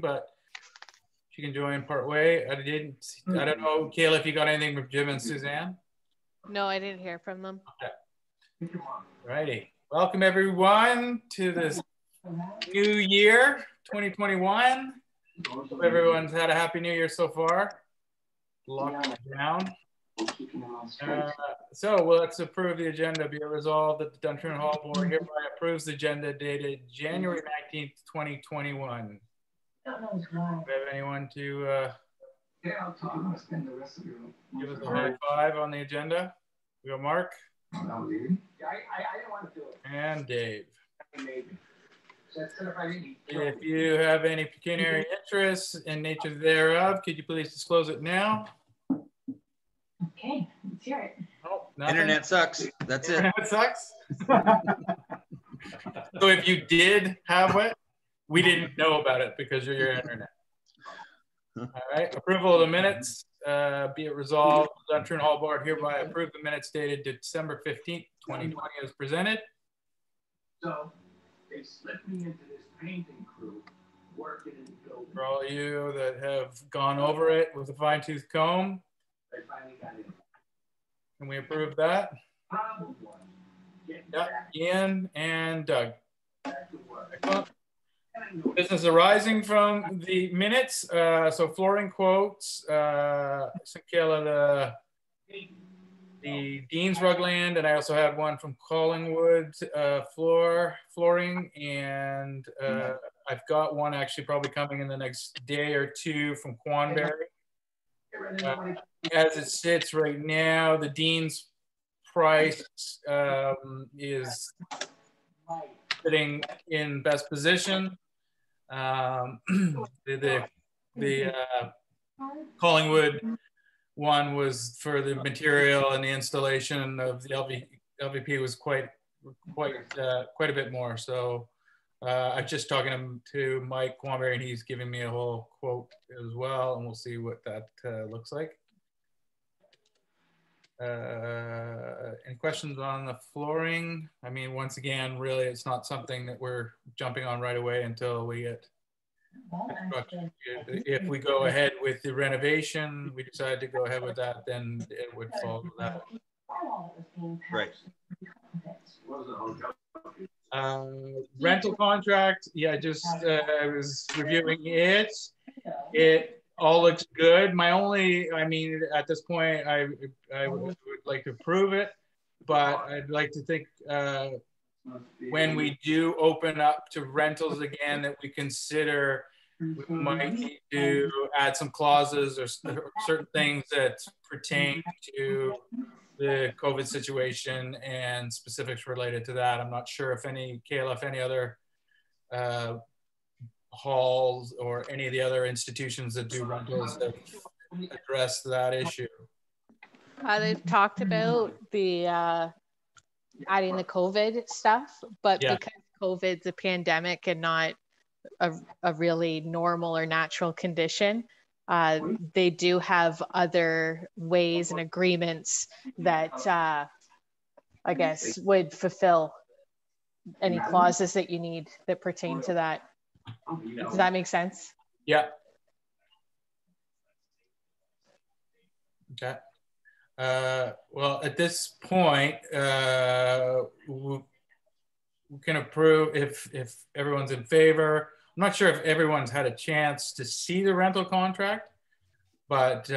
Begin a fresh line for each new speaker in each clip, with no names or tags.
but she can join part way. I don't know, Kayla, if you got anything from Jim and Suzanne?
No, I didn't hear from them.
Okay. Righty. Welcome everyone to this new year, 2021. Hope everyone's had a happy new year so far. Locked down. So let's approve the agenda. Be it resolved that the Duntroon Hall Board hereby approves the agenda dated January 19th, 2021. Do we have anyone to give us a high five on the agenda? We got Mark.
I didn't want to do it.
And Dave.
Maybe.
If you have any pecuniary interests in nature thereof, could you please disclose it now?
Okay, let's hear it.
Oh,
Internet sucks. That's it.
Internet sucks. So if you did have it, we didn't know about it because you're your internet. All right. Approval of the minutes. Be it resolved, the Duntroon Hall Board hereby approve the minutes dated December 15th, 2020 as presented.
So they slipped me into this painting crew working in the building.
For all of you that have gone over it with a fine-tooth comb,
They finally got in.
can we approve that?
Problem was getting
Yep. Ian and Doug.
back to work.
Excellent. Business arising from the minutes. So flooring quotes, Kayla, the Dean's Rugland, and I also had one from Collingwood flooring, and I've got one actually probably coming in the next day or two from Quanberry. As it sits right now, the Dean's price is sitting in best position. The Collingwood one was for the material and the installation of the LVP was quite a bit more. So I'm just talking to Mike Quanberry, and he's giving me a whole quote as well, and we'll see what that looks like. Any questions on the flooring? I mean, once again, really, it's not something that we're jumping on right away until we get construction. If we go ahead with the renovation, we decide to go ahead with that, then it would follow that.
Right.
Rental contract, yeah, just I was reviewing it. It all looks good. My only, I mean, at this point, I would like to approve it, but I'd like to think when we do open up to rentals again, that we consider we might need to add some clauses or certain things that pertain to the COVID situation and specifics related to that. I'm not sure if Kayla, if any other halls or any of the other institutions that do rentals have addressed that issue.
They've talked about the adding the COVID stuff, but yeah, because COVID's a pandemic and not a really normal or natural condition, they do have other ways and agreements that I guess would fulfill any clauses that you need that pertain to that. Does that make sense?
Yeah. Okay. Well, at this point, we can approve if everyone's in favor. I'm not sure if everyone's had a chance to see the rental contract, but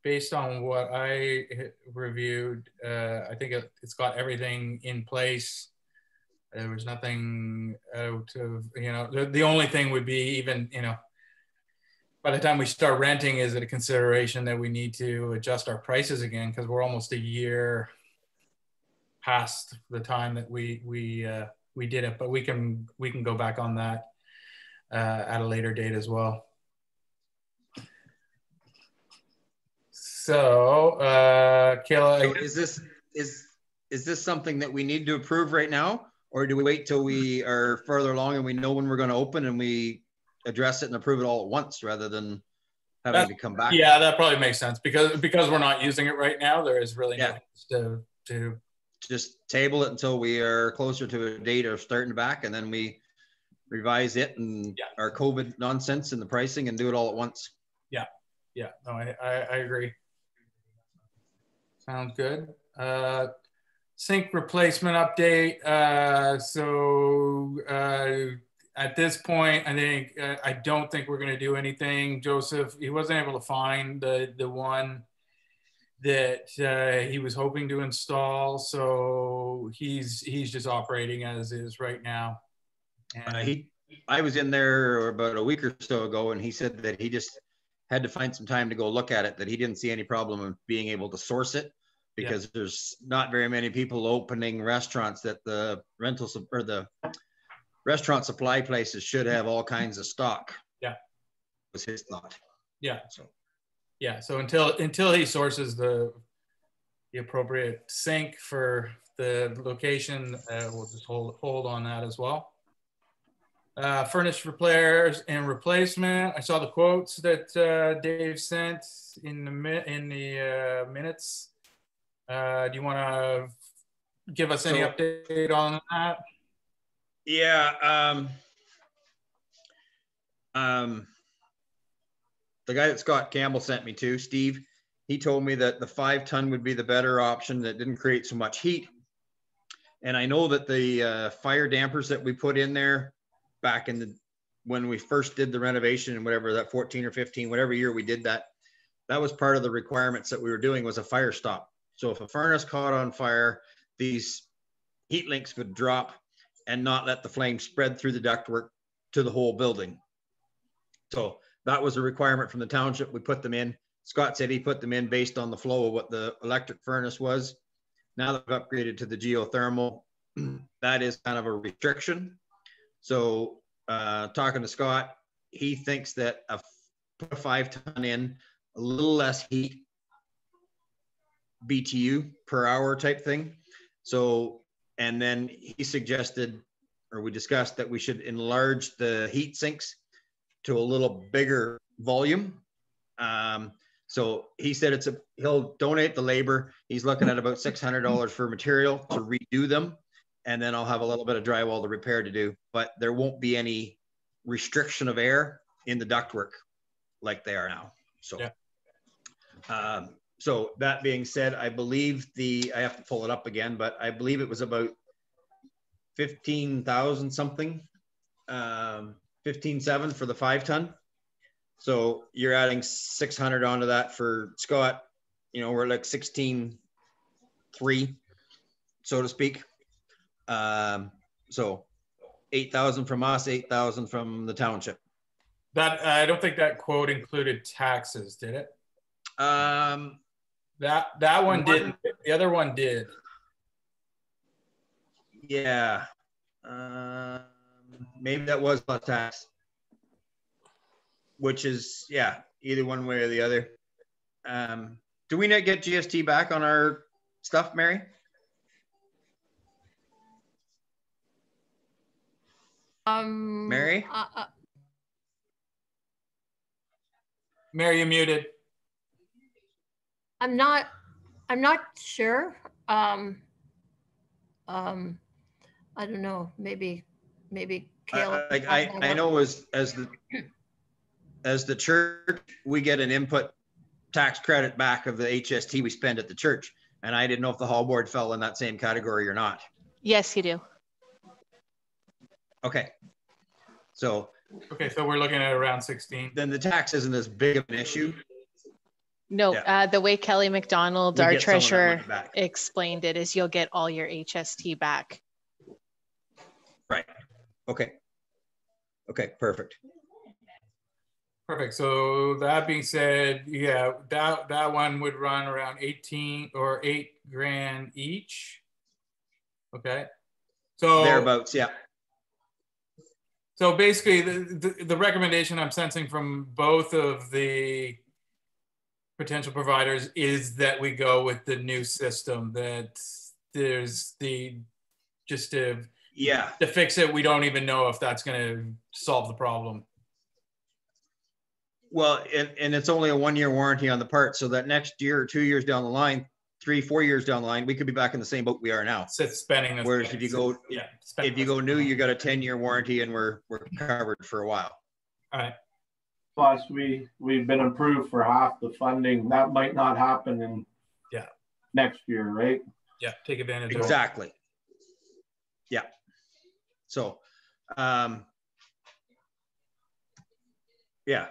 based on what I reviewed, I think it's got everything in place. There was nothing out of, the only thing would be even, by the time we start renting, is it a consideration that we need to adjust our prices again, because we're almost a year past the time that we did it, but we can go back on that at a later date as well. So, Kayla,
so is this something that we need to approve right now, or do we wait till we are further along and we know when we're going to open and we address it and approve it all at once rather than having to come back?
Yeah, that probably makes sense because we're not using it right now. There is really nothing to
just table it until we are closer to a date of starting back, and then we revise it and our COVID nonsense and the pricing and do it all at once.
Yeah, no, I agree. Sounds good. Sink replacement update. At this point, I think I don't think we're going to do anything. Joseph, he wasn't able to find the one that he was hoping to install, so he's just operating as is right now. And
I was in there about a week or so ago, and he said that he just had to find some time to go look at it, that he didn't see any problem of being able to source it, because there's not very many people opening restaurants that the rentals or the restaurant supply places should have all kinds of stock. Was his thought.
So until he sources the appropriate sink for the location, we'll just hold on that as well. Furnace repairs and replacement. I saw the quotes that Dave sent in the minutes. Do you want to give us any update on that?
Yeah. The guy that Scott Campbell sent me to, Steve, he told me that the 5-ton would be the better option, that didn't create so much heat. And I know that the fire dampers that we put in there back in when we first did the renovation and whatever, that 14 or 15, whatever year we did that, that was part of the requirements that we were doing, was a fire stop. So if a furnace caught on fire, these heat links would drop and not let the flame spread through the ductwork to the whole building. So that was a requirement from the township. We put them in. Scott said he put them in based on the flow of what the electric furnace was. Now that we've upgraded to the geothermal, that is kind of a restriction. So talking to Scott, he thinks that put a 5-ton in, a little less heat, BTU per hour type thing. So, and then he suggested, or we discussed, that we should enlarge the heat sinks to a little bigger volume. So he said he'll donate the labor. He's looking at about $600 for material to redo them. And then I'll have a little bit of drywall to repair to do, but there won't be any restriction of air in the ductwork like they are now. So, so that being said, I believe I have to pull it up again, but I believe it was about 15,000 something, 15,700 for the 5-ton. So you're adding 600 onto that for Scott. You know, we're like 16,300, so to speak. So 8,000 from us, 8,000 from the township.
That I don't think that quote included taxes, did it? That one didn't. The other one did.
Yeah. Maybe that was plus tax. Which is, yeah, either one way or the other. Do we not get GST back on our stuff, Mary? Mary?
Mary, you're muted.
I'm not sure. I don't know. Maybe Caleb.
I know as the church, we get an input tax credit back of the HST we spend at the church. And I didn't know if the hall board fell in that same category or not.
Yes, you do.
Okay. So
we're looking at around 16.
Then the tax isn't as big of an issue.
No, the way Kelly McDonald, our treasurer, explained it is you'll get all your HST back.
Right. Okay. Okay, perfect.
Perfect. So that being said, yeah, that one would run around 18 or 8 grand each. Okay. So
thereabouts, yeah.
So basically the recommendation I'm sensing from both of the potential providers is that we go with the new system, that there's to fix it. We don't even know if that's going to solve the problem. Well,
and it's only a 1-year warranty on the part. So that next year or 2 years down the line, 3-4 years down the line, we could be back in the same boat we are now.
It's spending.
Whereas if you go, if you go new, you got a 10-year warranty and we're covered for a while.
All right.
Plus, we've been approved for half the funding. That might not happen in next year, right?
Yeah, take advantage of it.
Exactly. Yeah. So, yeah,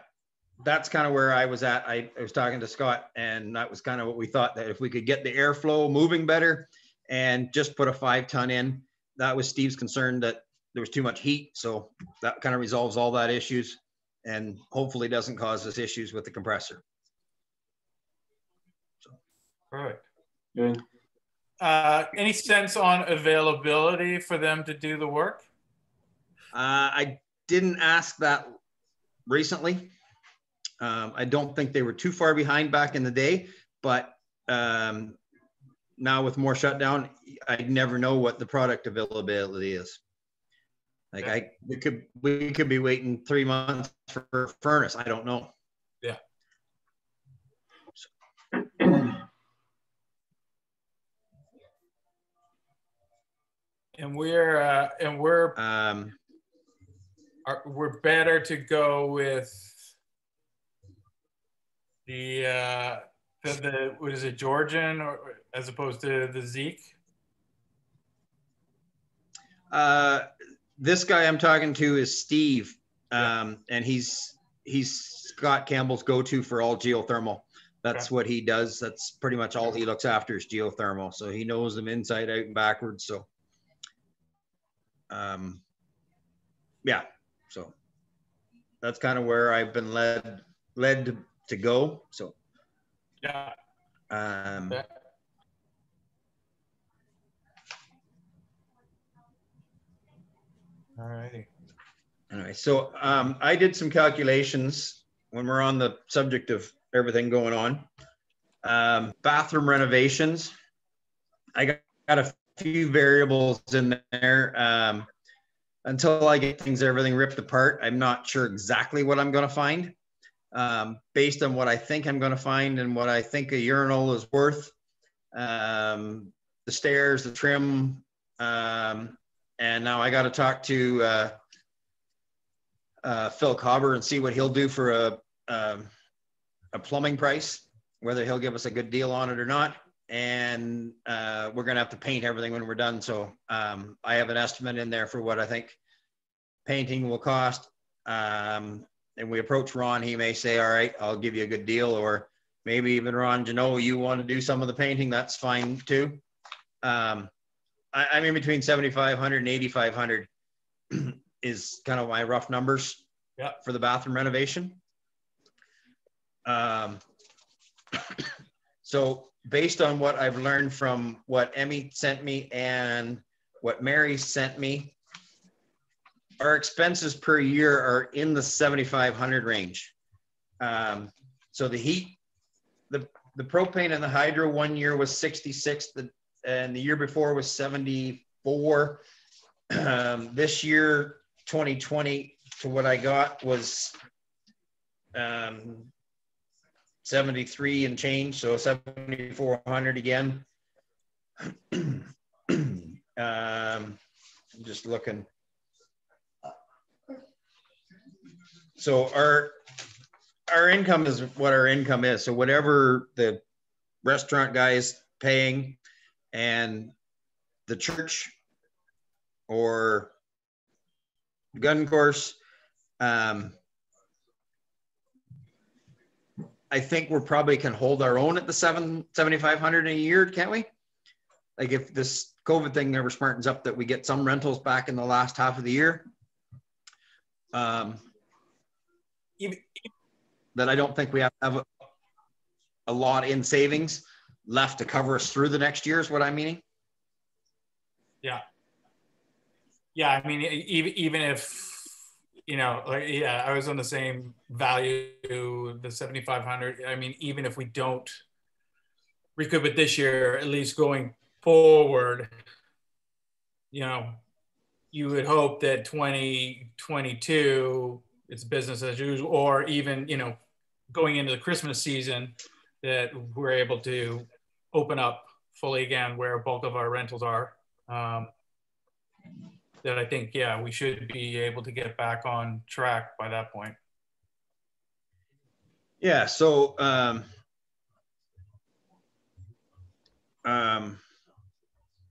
that's kind of where I was at. I was talking to Scott, and that was kind of what we thought, that if we could get the airflow moving better and just put a 5-ton in, that was Steve's concern, that there was too much heat. So that kind of resolves all that issues and hopefully doesn't cause us issues with the compressor. So.
Perfect.
Good.
Any sense on availability for them to do the work?
I didn't ask that recently. I don't think they were too far behind back in the day, but now with more shutdown, I never know what the product availability is. Like we could be waiting 3 months for a furnace. I don't know.
Yeah. And we're better to go with the what is it, Georgian, or as opposed to the Zeke?
This guy I'm talking to is Steve, and he's Scott Campbell's go-to for all geothermal. That's what he does. That's pretty much all he looks after is geothermal. So he knows them inside out and backwards. So, yeah. So that's kind of where I've been led to go. So,
yeah. All righty.
Anyway, so I did some calculations when we're on the subject of everything going on. Bathroom renovations. I got a few variables in there. Until I get everything ripped apart, I'm not sure exactly what I'm going to find. Based on what I think I'm going to find and what I think a urinal is worth, the stairs, the trim, and now I got to talk to Phil Cobber and see what he'll do for a plumbing price, whether he'll give us a good deal on it or not. And we're going to have to paint everything when we're done. So I have an estimate in there for what I think painting will cost. And we approach Ron, he may say, all right, I'll give you a good deal. Or maybe even Ron, you want to do some of the painting, that's fine too. I'm in between 7,500 and 8,500 is kind of my rough numbers for the bathroom renovation. So based on what I've learned from what Emmy sent me and what Mary sent me, our expenses per year are in the 7,500 range. So the heat, the propane and the hydro 1 year was 66, and the year before was 74. This year, 2020, to what I got was 73 and change, so 7,400 again. I'm just looking. So our income is what our income is. So whatever the restaurant guy is paying and the church or gun course, I think we're probably can hold our own at the 7,500 a year, can't we? Like if this COVID thing never smartens up, that we get some rentals back in the last half of the year. That I don't think we have a lot in savings left to cover us through the next year is what I'm meaning.
Yeah. Yeah, I mean, even if, I was on the same value, the 7,500. I mean, even if we don't recoup it this year, at least going forward, you would hope that 2022, it's business as usual, or even, going into the Christmas season, that we're able to open up fully again where a bulk of our rentals are, that I think, yeah, we should be able to get back on track by that point.
Yeah, so I'm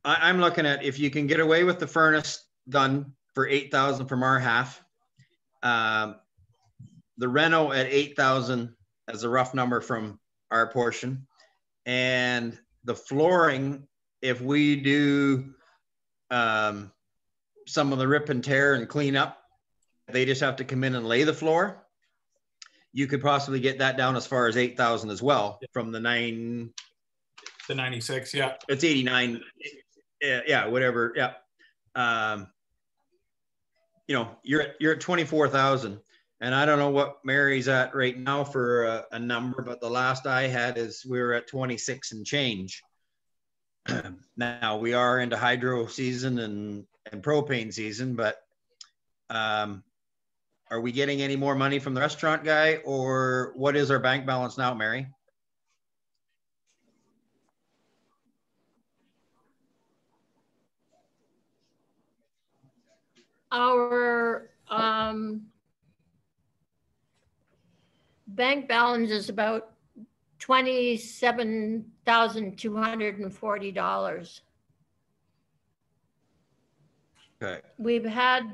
looking at, if you can get away with the furnace done for 8,000 from our half, the reno at 8,000 as a rough number from our portion, and the flooring, if we do some of the rip and tear and clean up, they just have to come in and lay the floor. You could possibly get that down as far as 8,000 as well, from the
96, yeah.
It's 89, yeah, whatever, yeah. You know, you're at 24,000, and I don't know what Mary's at right now for a number, but the last I had is we were at 26 and change. Now we are into hydro season and propane season, but are we getting any more money from the restaurant guy, or what is our bank balance now, Mary?
Our bank balance is about $27,240.
Okay.
We've had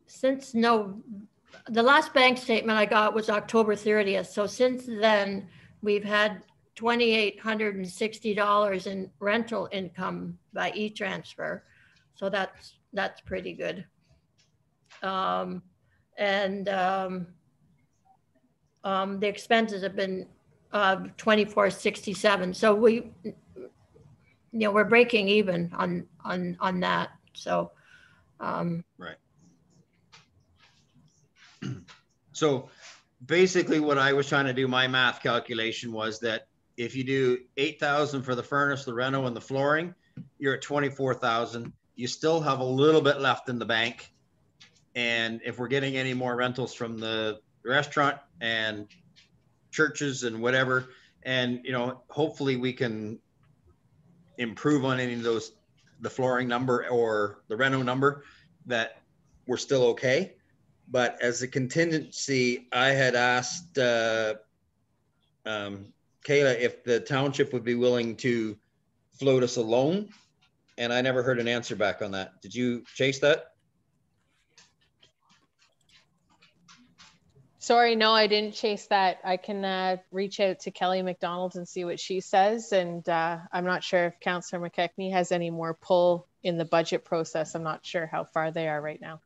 since the last bank statement I got was October 30th. So since then, we've had $2,860 in rental income by e-transfer. So that's pretty good. The expenses have been $2,467. So we're breaking even on that. So
right. So basically what I was trying to do, my math calculation was that if you do 8,000 for the furnace, the reno, and the flooring, you're at 24,000. You still have a little bit left in the bank. And if we're getting any more rentals from the restaurant and churches and whatever, and, you know, hopefully we can improve on any of those, the flooring number or the reno number, that we're still okay. But as a contingency, I had asked Kayla if the township would be willing to float us a loan, and I never heard an answer back on that. Did you chase that?
Sorry, no, I didn't chase that. I can reach out to Kelly McDonald and see what she says. And I'm not sure if Councillor McKechnie has any more pull in the budget process. I'm not sure how far they are right now.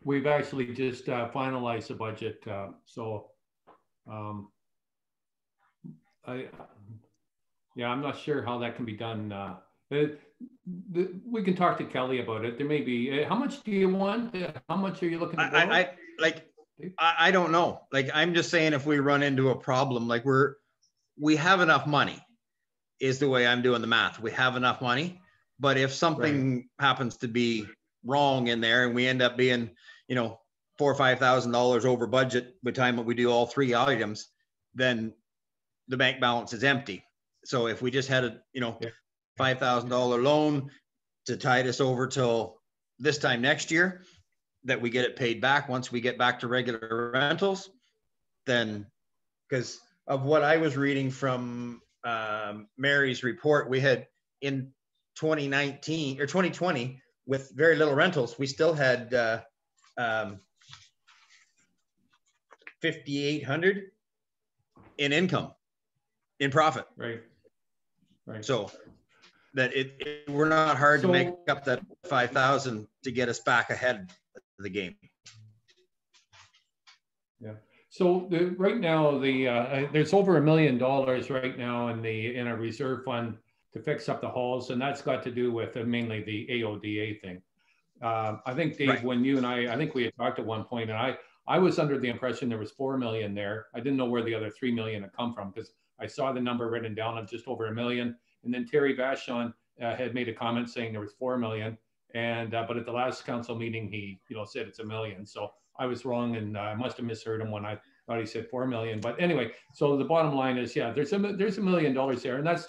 We've actually just finalized the budget. I'm not sure how that can be done. We can talk to Kelly about it. There may be, how much do you want? How much are you looking to borrow?
I don't know. Like, I'm just saying, if we run into a problem, like we have enough money is the way I'm doing the math. We have enough money, but if something happens to be wrong in there and we end up being, you know, $4,000 or $5,000 over budget by the time that we do all three items, then the bank balance is empty. So if we just had a, you know, $5,000 loan to tide us over till this time next year, that we get it paid back once we get back to regular rentals, then, because of what I was reading from Mary's report, we had in 2019 or 2020 with very little rentals, we still had 5,800 in income, in profit.
Right.
So that we're not hard to make up that 5,000 to get us back ahead of the game.
Yeah. So right now, there's over $1 million right now in a reserve fund to fix up the halls, and that's got to do with mainly the AODA thing. I think, Dave, when you and I think we had talked at one point, and I was under the impression there was $4 million there. I didn't know where the other $3 million had come from, because I saw the number written down of just over $1 million. And then Terry Vachon had made a comment saying there was $4 million. And but at the last council meeting, he said it's $1 million. So I was wrong, and I must have misheard him when I thought he said 4 million. But anyway, so the bottom line is, yeah, there's $1 million there, and that's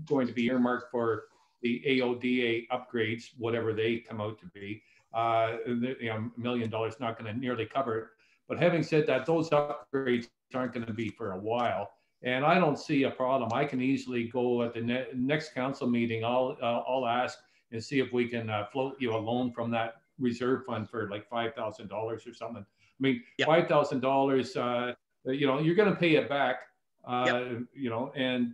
going to be earmarked for the AODA upgrades, whatever they come out to be. $1 million is not going to nearly cover it. But having said that, those upgrades aren't going to be for a while, and I don't see a problem. I can easily go at the next council meeting. I'll ask and see if we can float you a loan from that reserve fund for like $5,000 or something. I mean, yep. $5,000. You're going to pay it back. Yep. And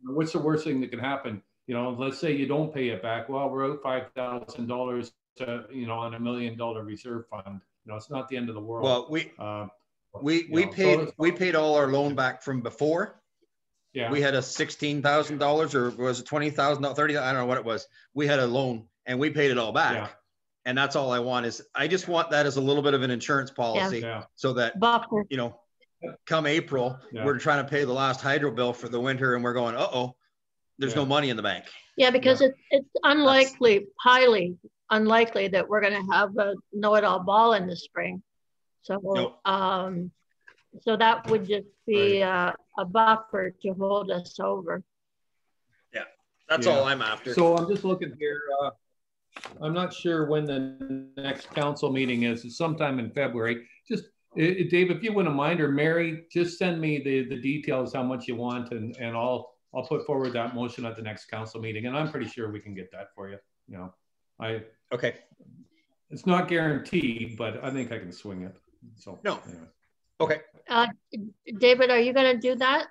what's the worst thing that can happen? Let's say you don't pay it back. Well, we're out $5,000. On $1 million reserve fund. It's not the end of the world.
Well, we paid all our loan back from before. Yeah. We had a $16,000 or was it $20,000, $30,000? I don't know what it was. We had a loan and we paid it all back. Yeah. And that's all I want is I just want that as a little bit of an insurance policy so that, come April, we're trying to pay the last hydro bill for the winter and we're going, there's no money in the bank.
Yeah, because it's unlikely, highly unlikely that we're going to have a know-it-all ball in the spring. So, so that would just be a buffer to hold us over.
Yeah, that's all I'm after.
So I'm just looking here. I'm not sure when the next council meeting is. It's sometime in February. Just, Dave, if you wouldn't mind, or Mary, just send me the details, how much you want, and I'll put forward that motion at the next council meeting. And I'm pretty sure we can get that for you.
Okay.
It's not guaranteed, but I think I can swing it. So
no. Anyway. Okay.
David, are you going to do that?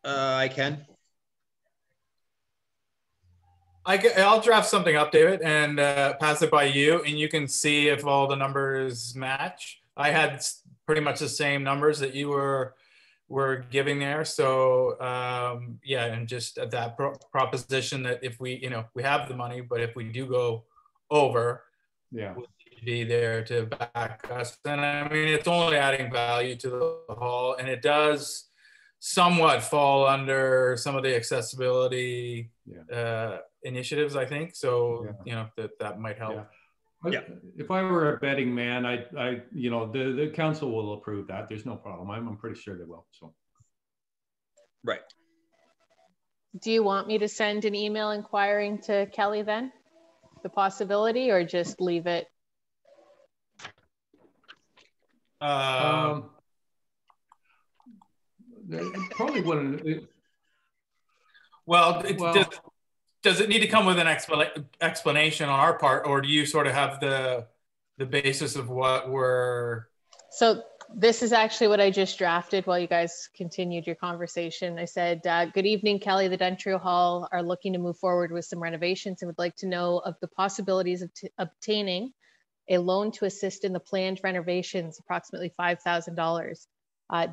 I can.
I'll draft something up, David, and pass it by you, and you can see if all the numbers match. I had pretty much the same numbers that you were giving there. So and just at that proposition that if we, we have the money, but if we do go over, we'll be there to back us. And I mean, it's only adding value to the hall, and it does somewhat fall under some of the accessibility initiatives, I think. So, that might help.
Yeah. If I were a betting man, the council will approve that. There's no problem. I'm pretty sure they will. So,
right.
Do you want me to send an email inquiring to Kelly then, the possibility, or just leave it?
Probably wouldn't.
Does it need to come with an explanation on our part, or do you sort of have the basis of what we're...
So this is actually what I just drafted while you guys continued your conversation. I said, good evening, Kelly. The Duntroon Hall are looking to move forward with some renovations and would like to know of the possibilities of obtaining a loan to assist in the planned renovations, approximately $5,000.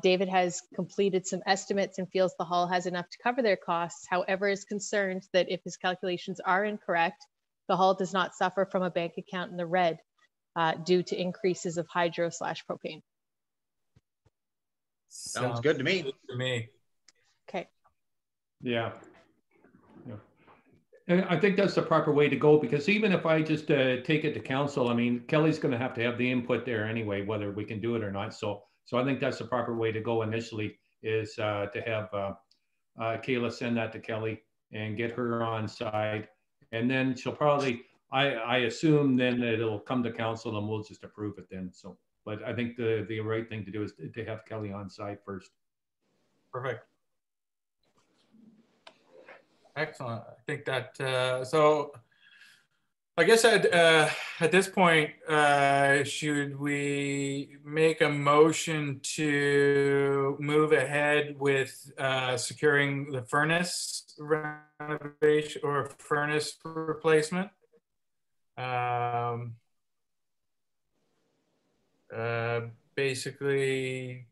David has completed some estimates and feels the hall has enough to cover their costs. However, is concerned that if his calculations are incorrect, the hall does not suffer from a bank account in the red due to increases of hydro/propane.
Sounds good to me.
Okay.
Yeah. And I think that's the proper way to go, because even if I just take it to council, I mean, Kelly's going to have the input there anyway, whether we can do it or not. So I think that's the proper way to go initially, is to have Kayla send that to Kelly and get her on side. And then she'll probably, I assume then it'll come to council and we'll just approve it then. So, but I think the right thing to do is to have Kelly on side first.
Perfect. Excellent. I think that, so I guess at this point, should we make a motion to move ahead with securing the furnace renovation or furnace replacement? Basically,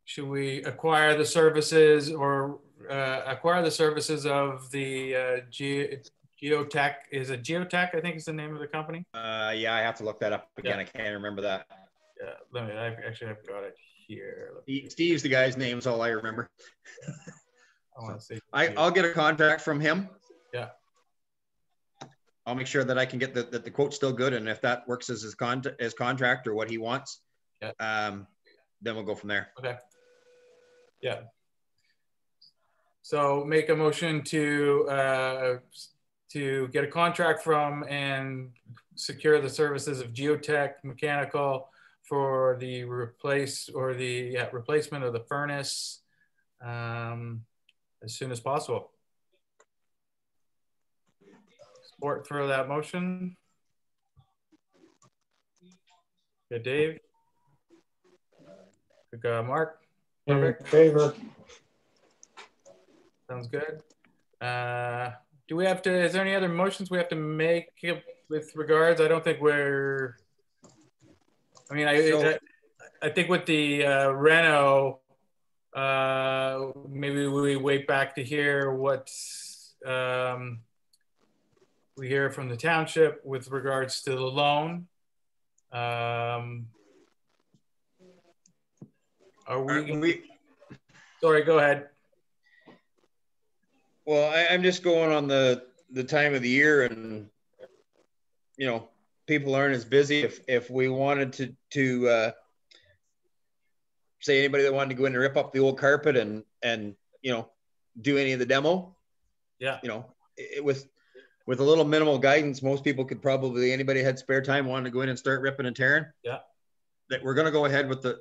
should we acquire the services or acquire the services of the Geotech? Is it Geotech? I think is the name of the company.
Yeah, I have to look that up again. I can't remember that.
Yeah, I've got it here.
Steve's the guy's name is all I remember. I'll get a contact from him.
Yeah.
I'll make sure that I can get that the quote's still good, and if that works as his contract or what he wants, then we'll go from there.
Okay. Yeah. So make a motion to get a contract from and secure the services of Geotech Mechanical for the replacement of the furnace as soon as possible. Support for that motion. Good, Dave. Good, Mark. Perfect.
In favor.
Sounds good. Do we have to, is there any other motions we have to make with regards? I don't think we're, I mean, I think with the Reno, maybe we wait back to hear what we hear from the township with regards to the loan. Are we sorry, go ahead.
Well, I'm just going on the time of the year, and you know, people aren't as busy. If we wanted to say anybody that wanted to go in and rip up the old carpet and you know, do any of the demo, you know, with a little minimal guidance, most people could probably, anybody had spare time wanting to go in and start ripping and tearing. That we're going to go ahead with the.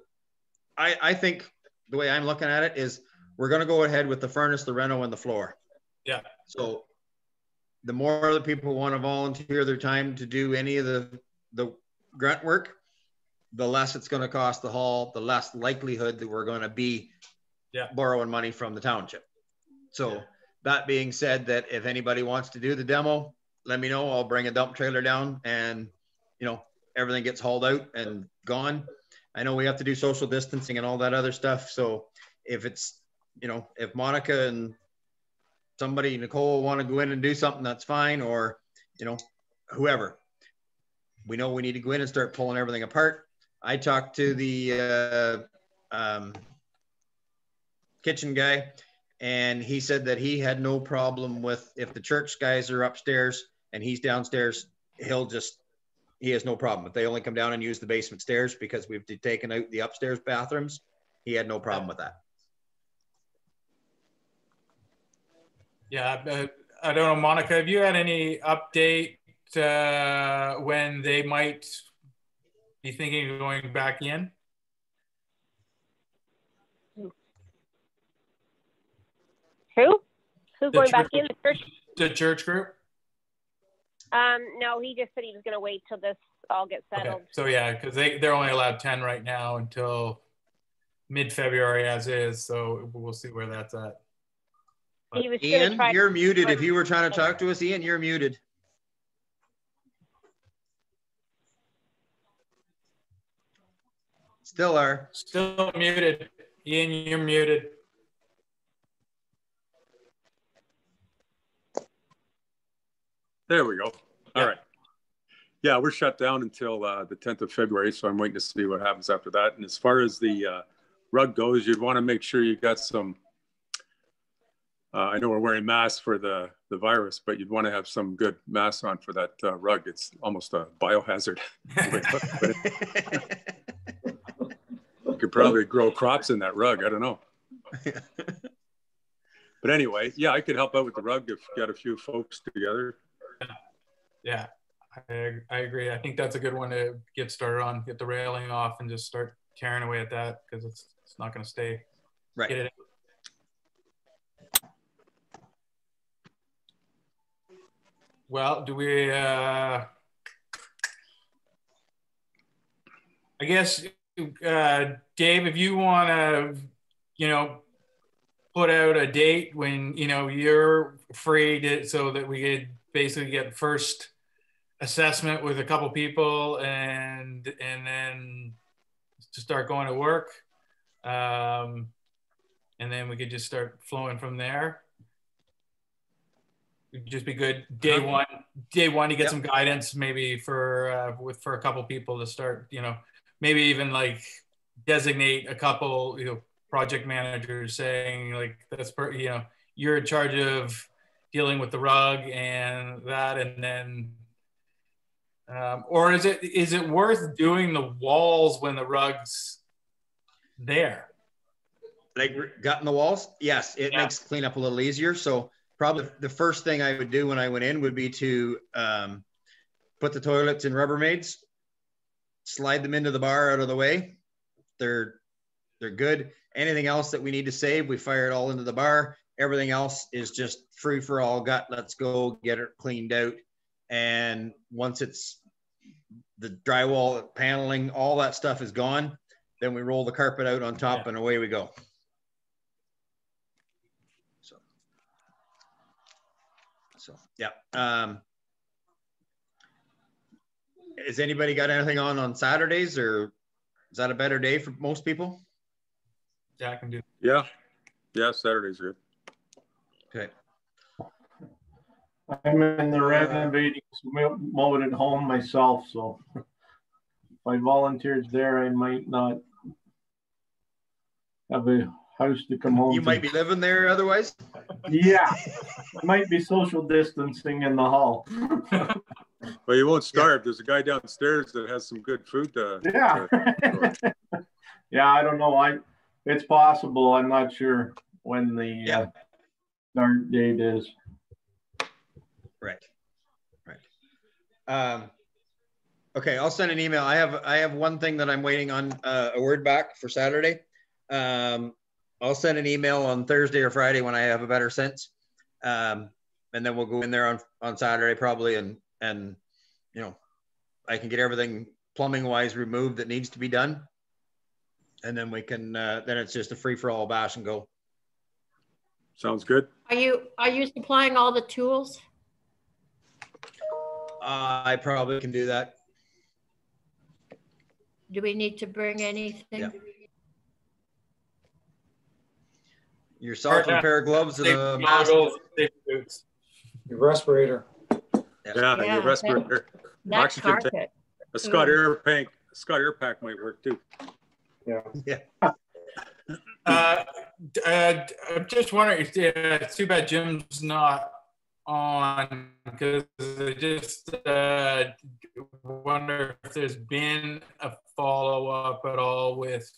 I think the way I'm looking at it is we're going to go ahead with the furnace, the reno, and the floor. So the more the people want to volunteer their time to do any of the grunt work, the less it's going to cost the hall, the less likelihood that we're going to be borrowing money from the township. So that being said, that if anybody wants to do the demo, let me know. I'll bring a dump trailer down and, you know, everything gets hauled out and gone. I know we have to do social distancing and all that other stuff. So if it's, you know, if Monica and somebody, Nicole, want to go in and do something, that's fine. Or, you know, whoever. We know we need to go in and start pulling everything apart. I talked to the kitchen guy, and he said that he had no problem with, if the church guys are upstairs and he's downstairs, he has no problem. If they only come down and use the basement stairs because we've taken out the upstairs bathrooms, he had no problem with that.
Yeah, I don't know, Monica, have you had any update when they might be thinking of going back in?
Who? Who's going back in? The church?
The church group?
No, he just said he was going to wait till this all gets settled.
Okay. So yeah, because they're only allowed 10 right now until mid-February as is. So we'll see where that's at.
He was
Ian, you're muted. If you were trying to talk to us, Ian, you're muted. Still are.
Still muted. Ian, you're muted.
There we go. All right. Yeah, we're shut down until the 10th of February, so I'm waiting to see what happens after that. And as far as the rug goes, you'd want to make sure you got some, I know we're wearing masks for the virus, but you'd want to have some good masks on for that rug. It's almost a biohazard. You could probably grow crops in that rug. I don't know. But anyway, yeah, I could help out with the rug if you got a few folks together.
Yeah, I agree. I think that's a good one to get started on, get the railing off and just start tearing away at that because it's not going to stay.
Right.
Get it. Well, do we, I guess, Dave, if you want to, you know, put out a date when, you know, you're free so that we could basically get first assessment with a couple people and then to start going to work. And then we could just start flowing from there. It'd just be good day one to get some guidance, maybe for a couple people to start, you know, maybe even like designate a couple, you know, project managers saying like, you know, you're in charge of dealing with the rug and that, and then, or is it worth doing the walls when the rug's there?
Like gutting the walls? Yes, it makes cleanup a little easier. So probably the first thing I would do when I went in would be to put the toilets in Rubbermaids, slide them into the bar out of the way. They're good. Anything else that we need to save, we fire it all into the bar. Everything else is just free for all gut. Let's go get it cleaned out. And once it's the drywall, paneling, all that stuff is gone, then we roll the carpet out on top and away we go. So yeah. Has anybody got anything on Saturdays, or is that a better day for most people?
Yeah, I can do.
Yeah. Saturday's good.
Okay.
I'm in the renovating mode at home myself, so if I volunteered there, I might not have a house to come home
You
to.
might be living there otherwise?
Yeah, might be social distancing in the hall.
Well, you won't starve. There's a guy downstairs that has some good food to.
Yeah, I don't know. It's possible. I'm not sure when the start date is.
Right. Okay, I'll send an email. I have one thing that I'm waiting on a word back for Saturday. I'll send an email on Thursday or Friday when I have a better sense, and then we'll go in there on Saturday probably, and you know, I can get everything plumbing wise removed that needs to be done, and then we can then it's just a free for all bash and go.
Sounds good.
Are you supplying all the tools?
I probably can do that.
Do we need to bring anything?
Yeah. Yourself and a pair of gloves and a mask.
Your respirator.
Yeah, your respirator. Oxygen tank. A Scott Air Pack might work too.
Yeah.
I'm just wondering if it's too bad Jim's not on, because I just wonder if there's been a follow-up at all with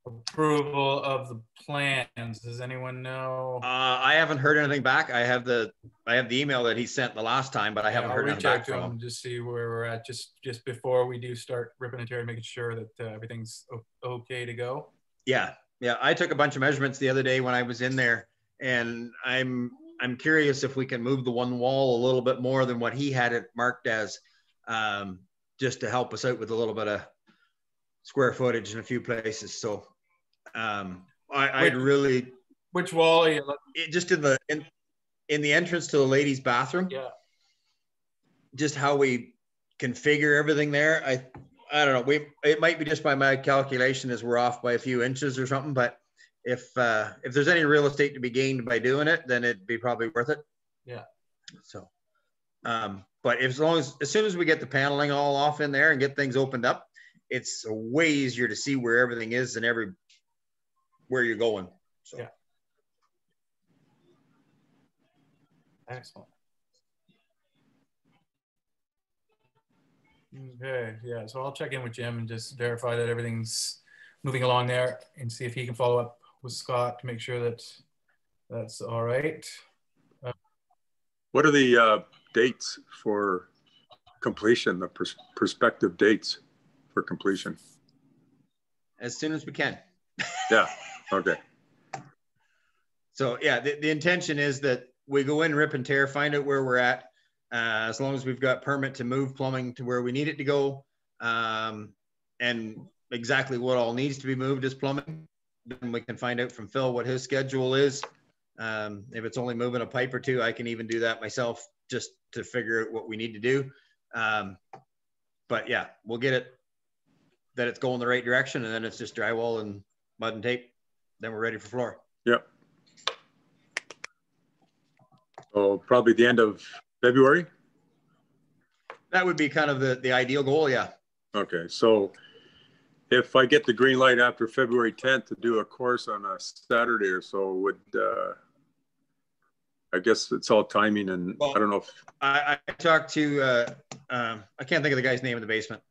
approval of the plans. Does anyone know?
I haven't heard anything back. I have the email that he sent the last time, but I haven't heard anything back from him.
And just see where we're at, just before we do start ripping and tearing, making sure that everything's okay to go.
Yeah. I took a bunch of measurements the other day when I was in there, and I'm curious if we can move the one wall a little bit more than what he had it marked as, just to help us out with a little bit of square footage in a few places. So I'd really.
Which wall are you looking?
Just in the entrance to the ladies' bathroom.
Yeah.
Just how we configure everything there. I don't know. It might be just by my calculation as we're off by a few inches or something. But if there's any real estate to be gained by doing it, then it'd be probably worth it.
Yeah.
So, but as soon as we get the paneling all off in there and get things opened up, it's way easier to see where everything is and where you're going. So.
Yeah. Excellent. Okay, yeah, so I'll check in with Jim and just verify that everything's moving along there and see if he can follow up with Scott to make sure that that's all right.
What are the dates for completion, the prospective dates for completion?
As soon as we can.
Yeah, okay.
So yeah, the intention is that we go in, rip and tear, find out where we're at. As long as we've got permit to move plumbing to where we need it to go, and exactly what all needs to be moved as plumbing, then we can find out from Phil what his schedule is. If it's only moving a pipe or two, I can even do that myself just to figure out what we need to do. But yeah, we'll get it that it's going the right direction, and then it's just drywall and mud and tape. Then we're ready for floor.
Yep. So probably the end of February?
That would be kind of the ideal goal, yeah.
Okay, so if I get the green light after February 10th to do a course on a Saturday or so, I guess it's all timing, and
well,
I don't know if
I talked to I can't think of the guy's name in the basement.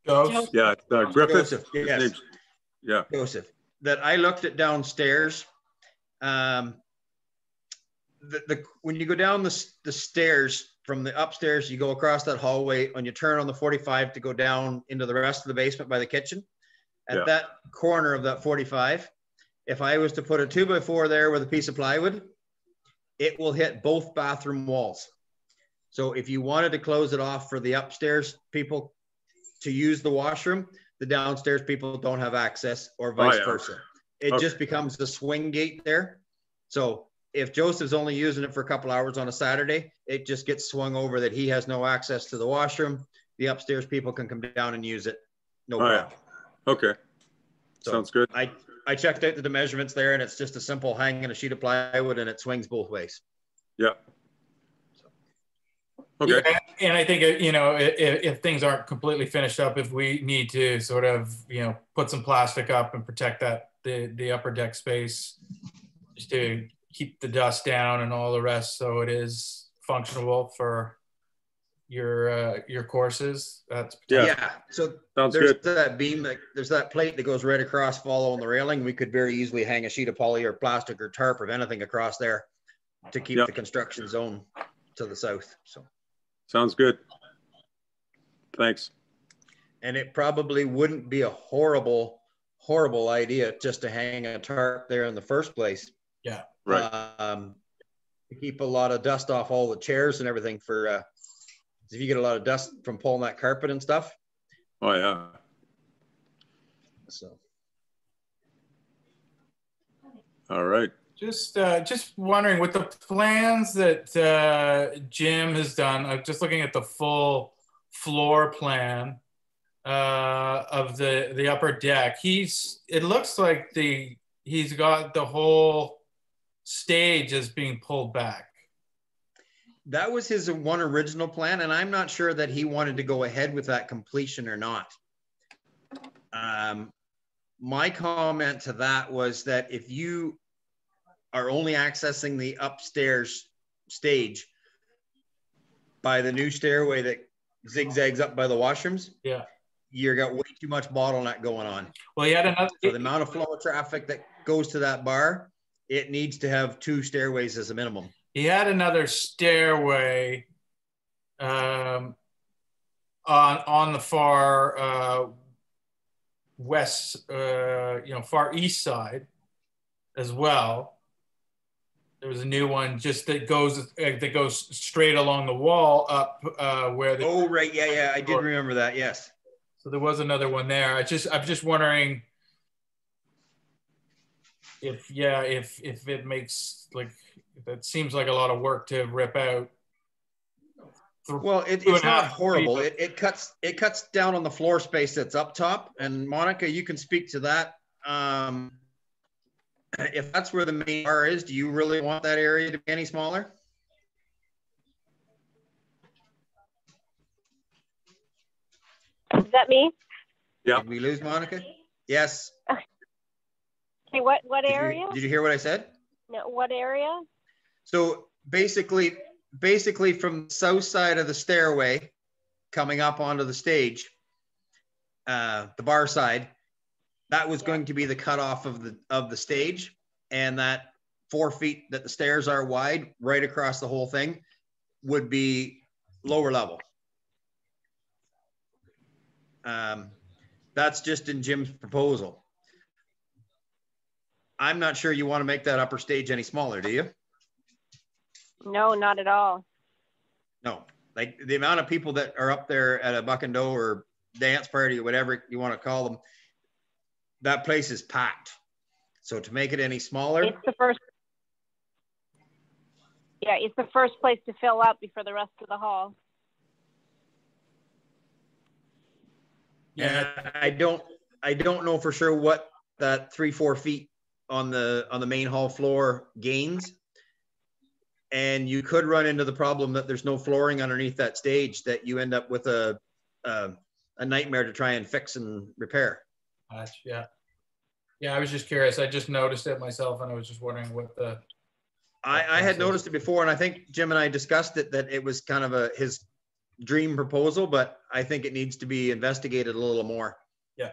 Joseph.
Yeah, Griffith.
Joseph, yes.
Yeah,
Joseph. That I looked at downstairs. When you go down the stairs from the upstairs, you go across that hallway and you turn on the 45 to go down into the rest of the basement by the kitchen. At that corner of that 45, if I was to put a 2x4 there with a piece of plywood, it will hit both bathroom walls. So if you wanted to close it off for the upstairs people to use the washroom, the downstairs people don't have access, or vice versa. It just becomes the swing gate there. So if Joseph's only using it for a couple hours on a Saturday, it just gets swung over that he has no access to the washroom. The upstairs people can come down and use it. No problem.
Okay.
So
sounds good.
I checked out the measurements there, and it's just a simple hanging a sheet of plywood, and it swings both ways.
Yeah. Okay.
Yeah, and I think, you know, if things aren't completely finished up, if we need to sort of, you know, put some plastic up and protect that the upper deck space, just to keep the dust down and all the rest, so it is functional for your courses. That's
So
sounds
there's
good.
that beam, there's that plate that goes right across following the railing. We could very easily hang a sheet of poly or plastic or tarp or anything across there to keep the construction zone to the south. So
sounds good. Thanks.
And it probably wouldn't be a horrible idea just to hang a tarp there in the first place.
Yeah.
Right.
To keep a lot of dust off all the chairs and everything for if you get a lot of dust from pulling that carpet and stuff.
Oh yeah.
So.
All right.
Just wondering, with the plans that Jim has done, I'm just looking at the full floor plan of the upper deck. It looks like he's got the whole stage as being pulled back.
That was his one original plan, and I'm not sure that he wanted to go ahead with that completion or not. My comment to that was that if you are only accessing the upstairs stage by the new stairway that zigzags up by the washrooms, you got way too much bottleneck going on.
Well, he had another.
So the amount of flow of traffic that goes to that bar, it needs to have 2 stairways as a minimum.
He had another stairway on the far west, far east side as well. There was a new one just that goes straight along the wall up where the.
Oh right, yeah, I did remember that. Yes. So
there was another one there. I'm just wondering if it makes that seems like a lot of work to rip out.
Well, it's not horrible. It cuts down on the floor space that's up top. And Monica, you can speak to that. If that's where the main bar is, do you really want that area to be any smaller?
Is that me?
Yeah.
Did we lose Monica? Yes.
Okay, what area?
Did you hear what I said?
No, what area?
So basically from the south side of the stairway coming up onto the stage, the bar side, that was going to be the cutoff of the stage, and that 4 feet that the stairs are wide right across the whole thing would be lower level. That's just in Jim's proposal. I'm not sure you want to make that upper stage any smaller, do you?
No, not at all.
No, like the amount of people that are up there at a buck and doe or dance party or whatever you want to call them, that place is packed. So to make it any smaller,
it's the first place to fill up before the rest of the hall.
Yeah, I don't know for sure what that 3-4 feet on the main hall floor gains. And you could run into the problem that there's no flooring underneath that stage, that you end up with a nightmare to try and fix and repair.
Yeah, I was just curious. I just noticed it myself, and I was just wondering what the
I had noticed it before, and I think Jim and I discussed it, that it was kind of his dream proposal, but I think it needs to be investigated a little more.
Yeah.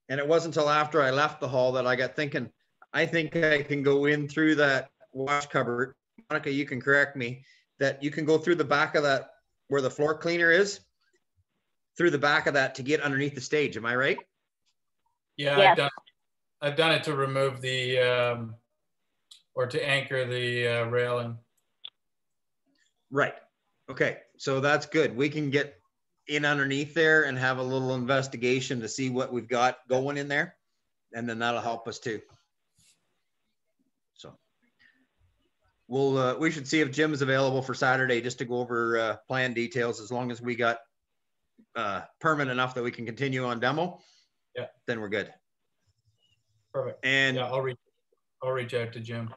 And it wasn't until after I left the hall that I got thinking, I think I can go in through that wash cupboard. Monica, you can correct me, that you can go through the back of that, where the floor cleaner is, through the back of that to get underneath the stage. Am I right?
Yeah,
Yes.
I've done it to remove the, or to anchor the railing.
Right. Okay. So that's good. We can get in underneath there and have a little investigation to see what we've got going in there. And then that'll help us too. So we should see if Jim is available for Saturday just to go over plan details. As long as we got permit enough that we can continue on demo,
yeah,
then we're good.
Perfect.
And
yeah, I'll reach out to Jim.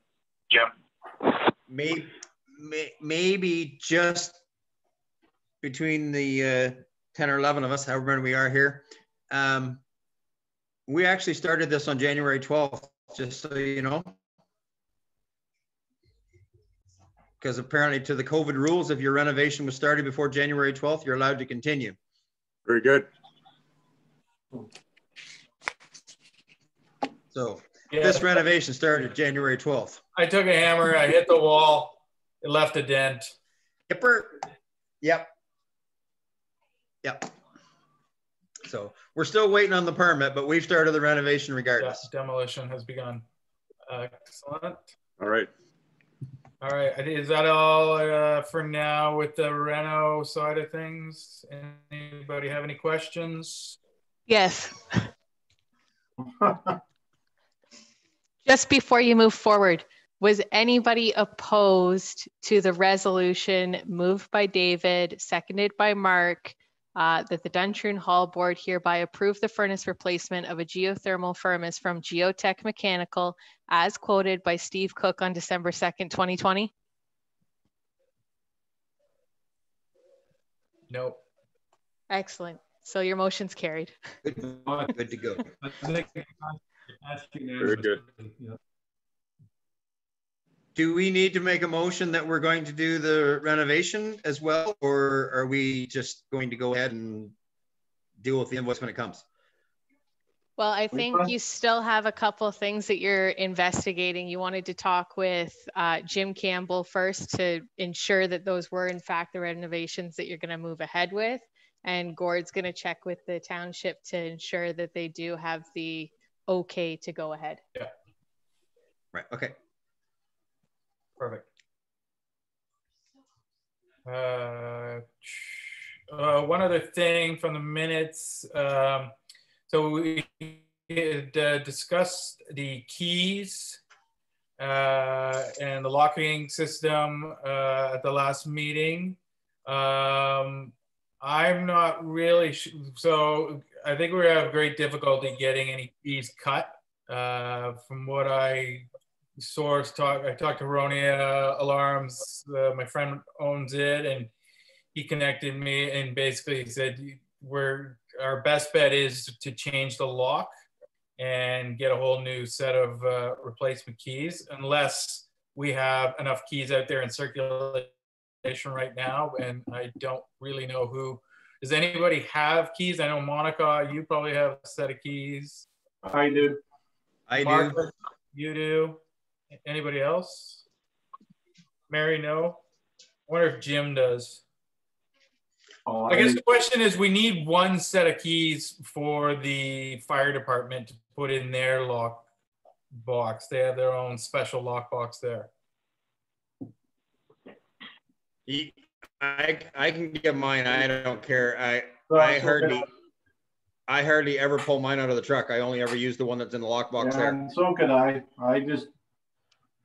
Maybe just between the 10 or 11 of us, however many we are here, we actually started this on January 12th, just so you know. Because apparently to the COVID rules, if your renovation was started before January 12th, you're allowed to continue.
Very good.
So yeah, this renovation started January 12th.
I took a hammer, I hit the wall, it left a dent.
Yep. Yep. So we're still waiting on the permit, but we've started the renovation regardless.
Yeah, demolition has begun. Excellent.
All right.
All right. Is that all for now with the reno side of things? Anybody have any questions?
Yes. Just before you move forward, was anybody opposed to the resolution moved by David, seconded by Mark, that the Duntroon Hall Board hereby approve the furnace replacement of a geothermal furnace from Geotech Mechanical as quoted by Steve Cook on December 2nd, 2020?
No.
Excellent. So your motion's carried.
Good to go.
Very good.
Do we need to make a motion that we're going to do the renovation as well, or are we just going to go ahead and deal with the invoice when it comes?
Well, I think you still have a couple of things that you're investigating. You wanted to talk with Jim Campbell first to ensure that those were in fact the renovations that you're going to move ahead with. And Gord's going to check with the township to ensure that they do have the okay to go ahead.
Yeah.
Right. Okay.
Perfect. One other thing from the minutes. So we discussed the keys and the locking system at the last meeting. I'm not really so I think we have great difficulty getting any keys cut. From what I I talked to Ronia Alarms. My friend owns it, and he connected me and basically said our best bet is to change the lock and get a whole new set of replacement keys, unless we have enough keys out there in circulation right now. And I don't really know who. Does anybody have keys? I know Monica, you probably have a set of keys.
I do.
Mark, you do. Anybody else? Mary, no. I wonder if Jim does.
Oh,
I guess the question is, we need one set of keys for the fire department to put in their lock box. They have their own special lock box there.
I can get mine. I don't care. I hardly ever pull mine out of the truck. I only ever use the one that's in the lockbox there.
And so could I. I just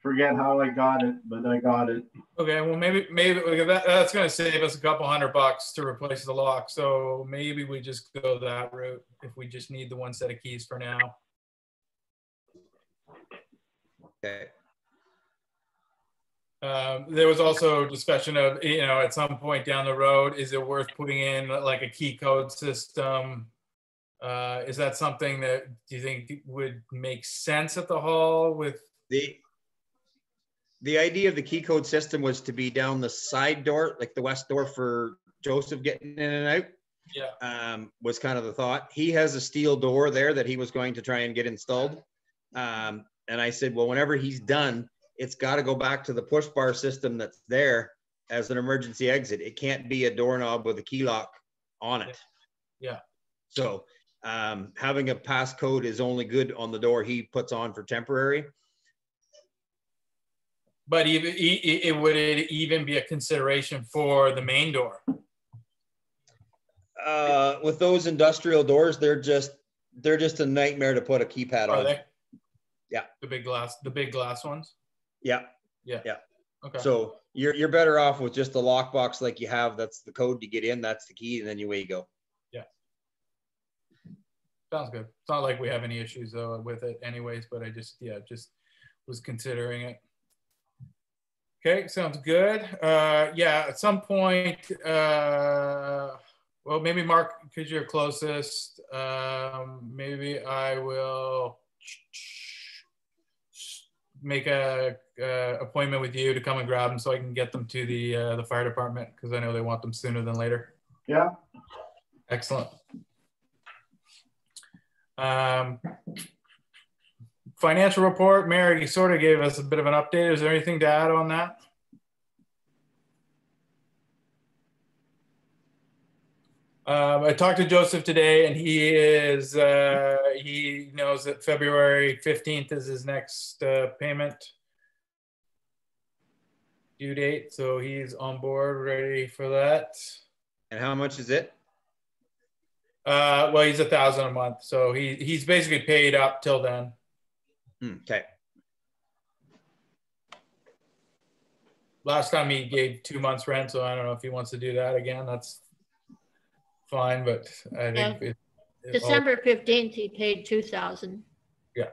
forget how I got it, but I got it.
Okay, well maybe that's going to save us a couple $100 to replace the lock. So maybe we just go that route if we just need the one set of keys for now.
Okay.
There was also discussion of, at some point down the road, is it worth putting in like a key code system? Is that something that do you think would make sense at the hall with
the idea of the key code system was to be down the side door, like the west door for Joseph getting in and out.
Yeah.
Was kind of the thought. He has a steel door there that he was going to try and get installed. And I said, well, whenever he's done, it's got to go back to the push bar system that's there as an emergency exit. It can't be a doorknob with a key lock on it.
Yeah.
So having a passcode is only good on the door he puts on for temporary.
But would it even be a consideration for the main door?
With those industrial doors, they're just a nightmare to put a keypad on.
Are they?
Yeah.
The big glass ones?
Yeah.
Yeah.
Yeah.
Okay.
So you're better off with just the lockbox like you have. That's the code to get in. That's the key, and then away you go.
Yeah. Sounds good. It's not like we have any issues though with it anyways, but I just was considering it. Okay, sounds good. Yeah, at some point, well, maybe Mark, because you're closest, maybe I will make a appointment with you to come and grab them so I can get them to the fire department, because I know they want them sooner than later.
Yeah.
Excellent. Financial report, Mary, you sort of gave us a bit of an update. Is there anything to add on that? I talked to Joseph today, and he knows that February 15th is his next payment due date, so he's on board, ready for that.
And how much is it?
Well, he's $1,000 a month, so he's basically paid up till then.
Okay.
Last time he gave 2 months rent, so I don't know if he wants to do that again. That's fine, but I think
December 15th, he paid $2,000.
Yeah.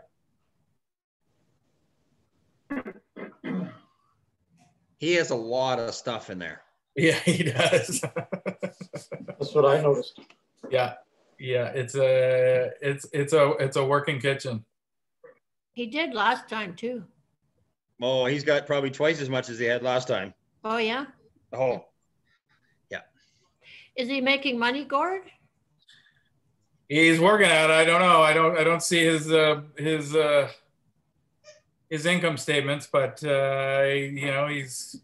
He has a lot of stuff in there.
Yeah, he does.
That's what I noticed.
Yeah, yeah. It's a working kitchen.
He did last time too.
Oh, he's got probably twice as much as he had last time.
Oh yeah.
Oh, yeah.
Is he making money, Gord?
He's working at it. I don't know. I don't see his income statements, but you know, he's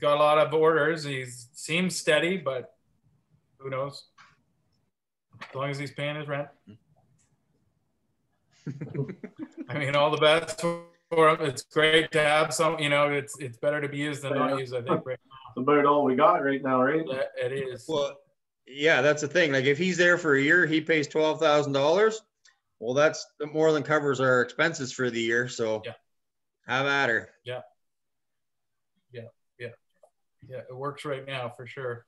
got a lot of orders. He seems steady, but who knows? As long as he's paying his rent. I mean, all the best for him. It's great to have some, you know, it's better to be used than not used, I think, right now.
It's about all we got right now, right?
Yeah, it is.
Well, yeah, that's the thing. Like if he's there for a year, he pays $12,000. Well, that's more than covers our expenses for the year. So
yeah.
Have at her.
Yeah. Yeah. Yeah. Yeah. It works right now for sure.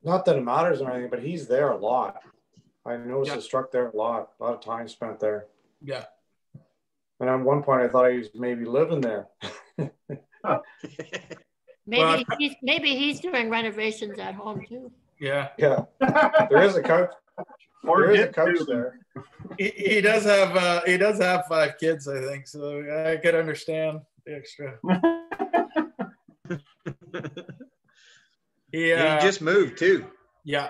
Not that it matters or anything, but he's there a lot. I noticed his truck there a lot of time spent there.
Yeah.
And at one point I thought he was maybe living there.
Maybe he's doing renovations at home too.
Yeah.
Yeah. There is a couch. There is a couch there.
He does have 5 kids, I think. So I could understand the extra.
He just moved too.
Yeah.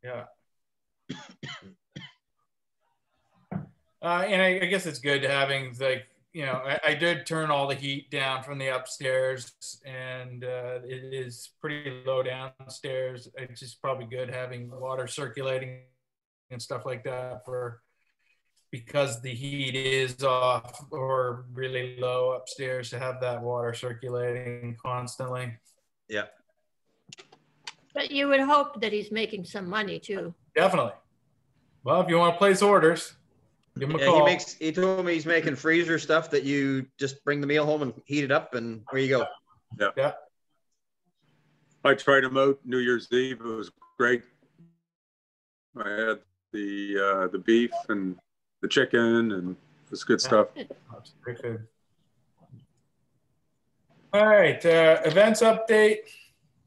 Yeah. And I guess it's good having, like, you know, I did turn all the heat down from the upstairs, and it is pretty low downstairs. It's just probably good having water circulating and stuff like that because the heat is off or really low upstairs, to have that water circulating constantly.
Yeah.
But you would hope that he's making some money too.
Definitely. Well, if you want to place orders, give him a call.
He told me he's making freezer stuff that you just bring the meal home and heat it up, and there you go.
Yeah.
Yeah.
I tried him out New Year's Eve. It was great. I had the beef and the chicken, and it was good stuff.
That's great food. All right. Events update.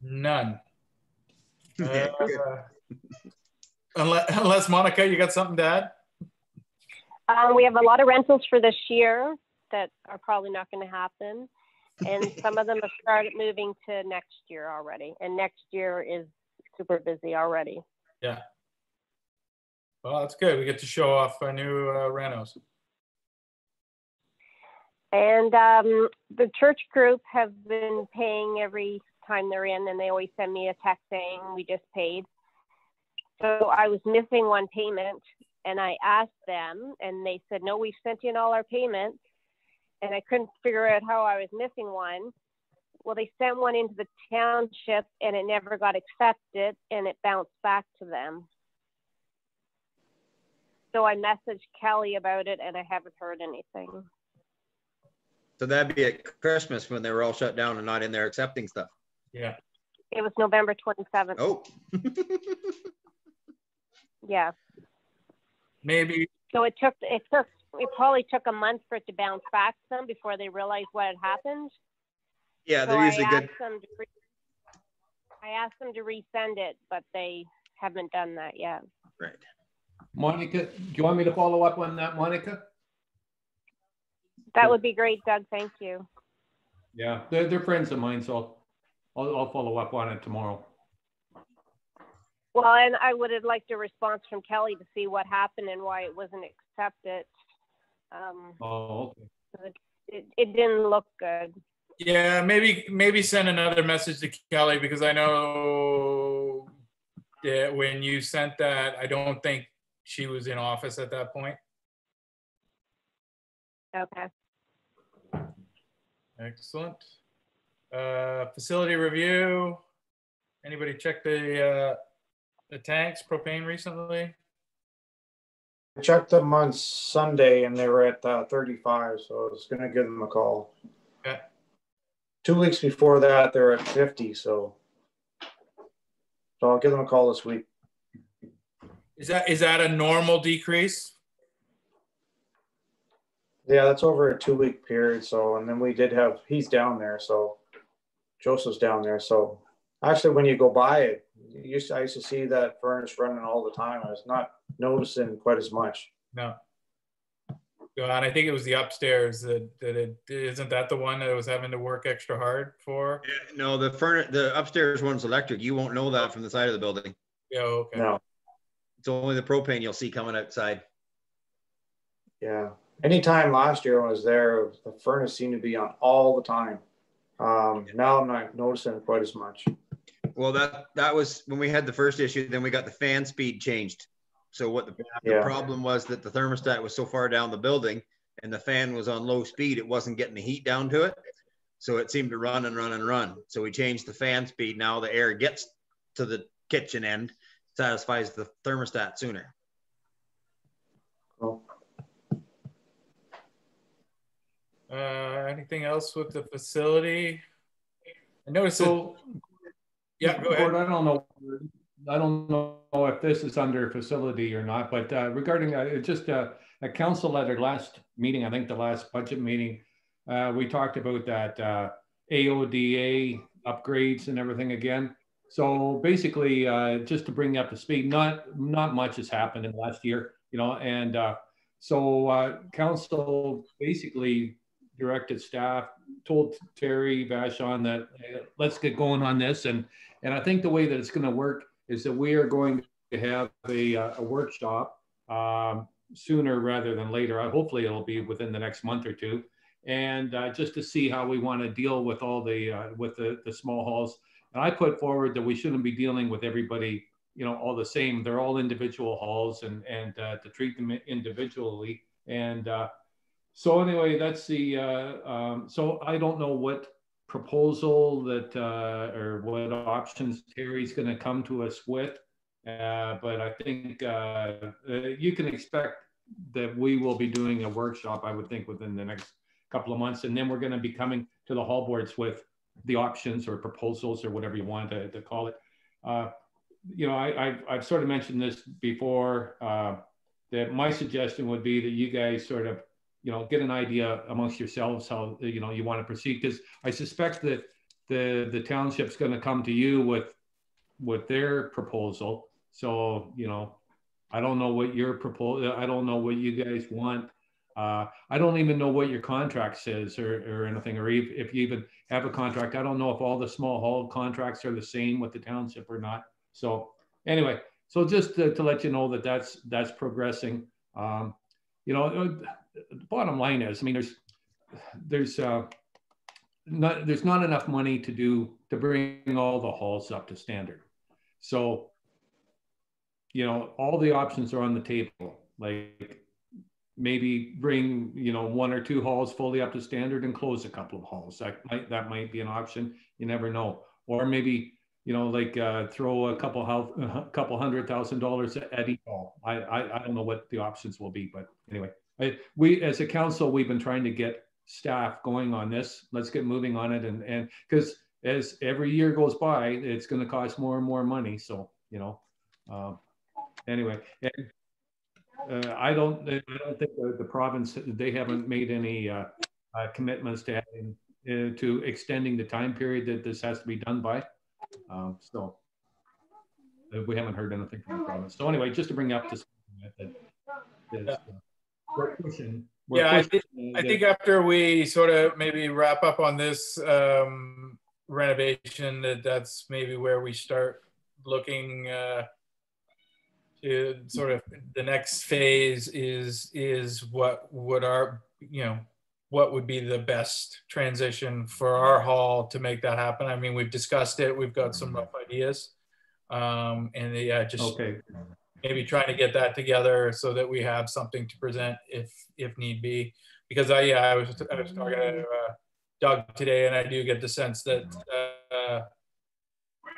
None. Unless Monica, you got something to add?
We have a lot of rentals for this year. that are probably not going to happen. And some of them have started moving to next year already. And next year is super busy already.
Yeah. Well, that's good. We get to show off our new renos.
And the church group have been paying every time they're in, and they always send me a text saying we just paid. So I was missing one payment, and I asked them, and they said, no, we've sent in all our payments. And I couldn't figure out how I was missing one. Well, they sent one into the township, and it never got accepted, and it bounced back to them. So I messaged Kelly about it, and I haven't heard anything.
So that'd be at Christmas when they were all shut down and not in there accepting stuff.
Yeah.
It was November 27th.
Oh.
Yeah.
Maybe.
So it probably took a month for it to bounce back to them before they realized what had happened.
Yeah,
so
they're usually good.
I asked them to resend it, but they haven't done that yet.
Right.
Monica, do you want me to follow up on that, Monica?
That would be great, Doug. Thank you.
Yeah, they're friends of mine, so I'll follow up on it tomorrow.
Well, and I would have liked a response from Kelly to see what happened and why it wasn't accepted.
Oh, okay.
It didn't look good.
Yeah, maybe send another message to Kelly, because I know that when you sent that, I don't think she was in office at that point.
Okay.
Excellent. Facility review. Anybody check the tanks, propane recently?
I checked them on Sunday and they were at 35, so I was gonna give them a call.
Okay.
2 weeks before that, they were at 50, so I'll give them a call this week.
Is that a normal decrease?
Yeah, that's over a 2 week period. So, and then we did have, he's down there, so Joseph's down there. So actually, when you go by it, I used to see that furnace running all the time. I was not noticing quite as much.
No. And I think it was the upstairs isn't that the one that was having to work extra hard for?
Yeah, no, the upstairs one's electric. You won't know that from the side of the building.
Yeah, okay.
No.
It's only the propane you'll see coming outside.
Yeah. Anytime last year when I was there, the furnace seemed to be on all the time. Now I'm not noticing it quite as much.
Well, that was when we had the first issue. Then we got the fan speed changed. So what the problem was that the thermostat was so far down the building and the fan was on low speed, it wasn't getting the heat down to it. So it seemed to run and run and run. So we changed the fan speed. Now the air gets to the kitchen end, satisfies the thermostat sooner.
Cool.
Anything else with the facility? I noticed yeah, go ahead.
I don't know if this is under facility or not, but regarding just a council letter last meeting, I think the last budget meeting, we talked about that AODA upgrades and everything again. So basically, just to bring you up to speed, not much has happened in the last year, and so council basically directed staff, told Terry Vachon that let's get going on this, and I think the way that it's going to work is that we are going to have a workshop sooner rather than later. Hopefully it'll be within the next month or two, and just to see how we want to deal with all the small halls. And I put forward that we shouldn't be dealing with everybody, all the same. They're all individual halls, and to treat them individually. And so anyway, that's the. So I don't know what proposal that or what options Terry's going to come to us with, but I think you can expect that we will be doing a workshop, I would think, within the next couple of months, and then we're going to be coming to the hall boards with the options or proposals or whatever you want to call it. I've sort of mentioned this before, that my suggestion would be that you guys sort of get an idea amongst yourselves how you want to proceed, because I suspect that the township's going to come to you with their proposal. So I don't know what your proposal. I don't know what you guys want. I don't even know what your contract says or anything, or if you even have a contract. I don't know if all the small hall contracts are the same with the township or not. So anyway, so just to let you know that that's progressing. You know, the bottom line is, I mean, there's not enough money to bring all the halls up to standard. So, you know, all the options are on the table. Like maybe bring, you know, 1 or 2 halls fully up to standard and close a couple of halls. That might be an option. You never know. Or maybe, you know, like throw a couple $100,000 at each hall. I don't know what the options will be, but anyway, we as a council, we've been trying to get staff going on this. Let's get moving on it, and because as every year goes by, it's going to cost more and more money. So, you know, anyway, and I don't think the province, they haven't made any commitments to having, to extending the time period that this has to be done by. So we haven't heard anything from the province. So anyway, just to bring up to that we're pushing.
I think after we sort of maybe wrap up on this renovation, that's maybe where we start looking to sort of the next phase is what would our, you know, what would be the best transition for our hall to make that happen. I mean, we've discussed it, we've got some rough ideas, and yeah, just maybe trying to get that together so that we have something to present if need be. Because I was talking to Doug today, and I do get the sense that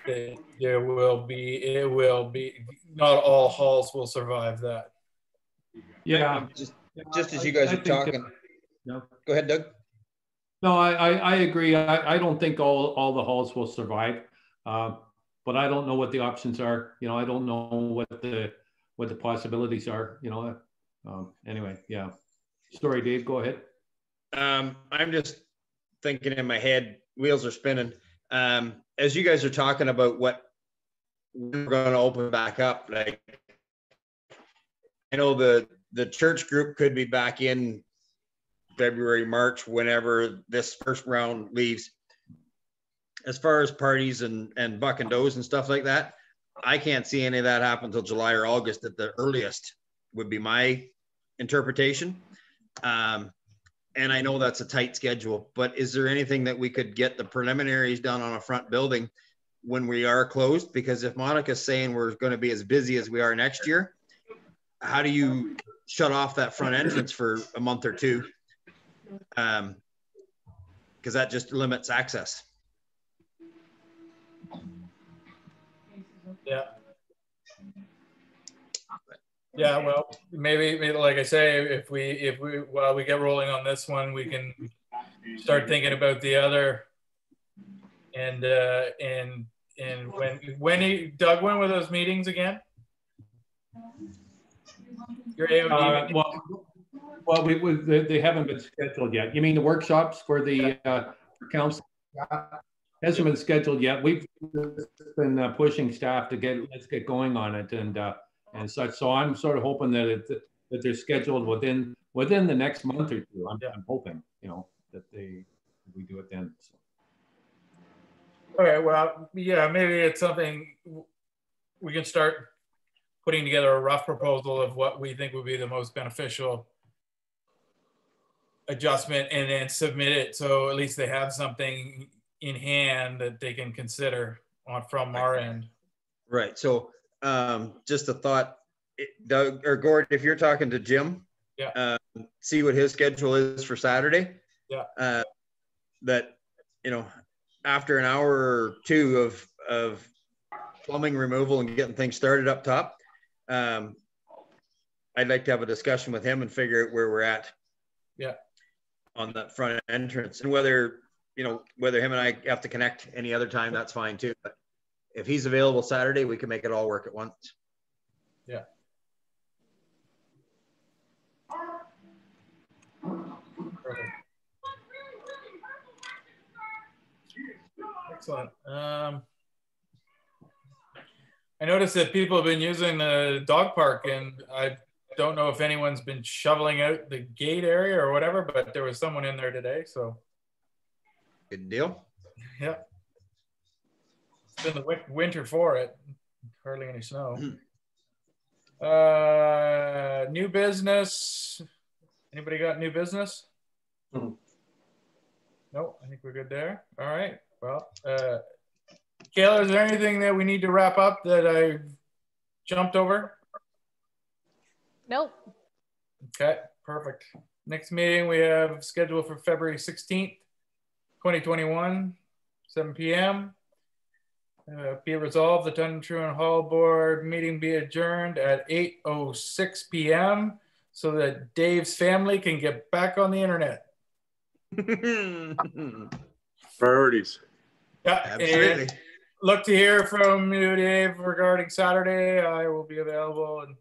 that it will be not all halls will survive that.
Yeah, just as you guys are talking.
No.
Go ahead, Doug.
No, I agree. I don't think all the halls will survive, but I don't know what the options are. You know, I don't know what the possibilities are. You know, anyway, yeah. Sorry, Dave. Go ahead.
I'm just thinking in my head, wheels are spinning. As you guys are talking about what we're going to open back up, like I know the church group could be back in February, March, whenever this first round leaves. As far as parties and buck and does and stuff like that, I can't see any of that happen until July or August at the earliest, would be my interpretation. And I know that's a tight schedule, but is there anything that we could get the preliminaries done on a front building when we are closed? Because if Monica's saying we're going to be as busy as we are next year, how do you shut off that front entrance for a month or two? Because that just limits access.
Yeah. Yeah, well, maybe like I say, if we while we get rolling on this one, we can start thinking about the other. And Doug, when were those meetings again? Your AOD
well, they haven't been scheduled yet. You mean the workshops for the council? Hasn't been scheduled yet. We've been pushing staff to let's get going on it and such. So I'm sort of hoping that they're scheduled within the next month or two. I'm hoping, you know, that we do it then. So.
All right. Well, yeah, maybe it's something we can start putting together a rough proposal of what we think would be the most beneficial adjustment, and then submit it so at least they have something in hand that they can consider from our end.
Right. So just a thought, Doug or Gord, if you're talking to Jim, see what his schedule is for Saturday.
Yeah.
That, you know, after an hour or two of plumbing removal and getting things started up top, I'd like to have a discussion with him and figure out where we're at.
Yeah.
On that front entrance, and whether, you know, whether him and I have to connect any other time, that's fine too. But if he's available Saturday, we can make it all work at once.
Yeah. Perfect. Excellent. I noticed that people have been using the dog park, and I don't know if anyone's been shoveling out the gate area or whatever, but there was someone in there today, so.
Good deal.
Yeah. It's been the winter for it. Hardly any snow. New business. Anybody got new business? No, I think we're good there. All right. Well, Kayla, is there anything that we need to wrap up that I jumped over?
Nope.
Okay, perfect. Next meeting we have scheduled for February 16th, 2021, 7 p.m. Be it resolved, the Duntroon Hall Board meeting be adjourned at 8:06 p.m. so that Dave's family can get back on the internet.
Priorities.
Yeah, absolutely. And look to hear from you, Dave, regarding Saturday. I will be available. And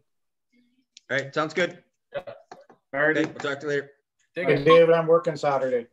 all right, sounds good.
Yeah.
All right, we'll talk to you later.
Hey, David, I'm working Saturday.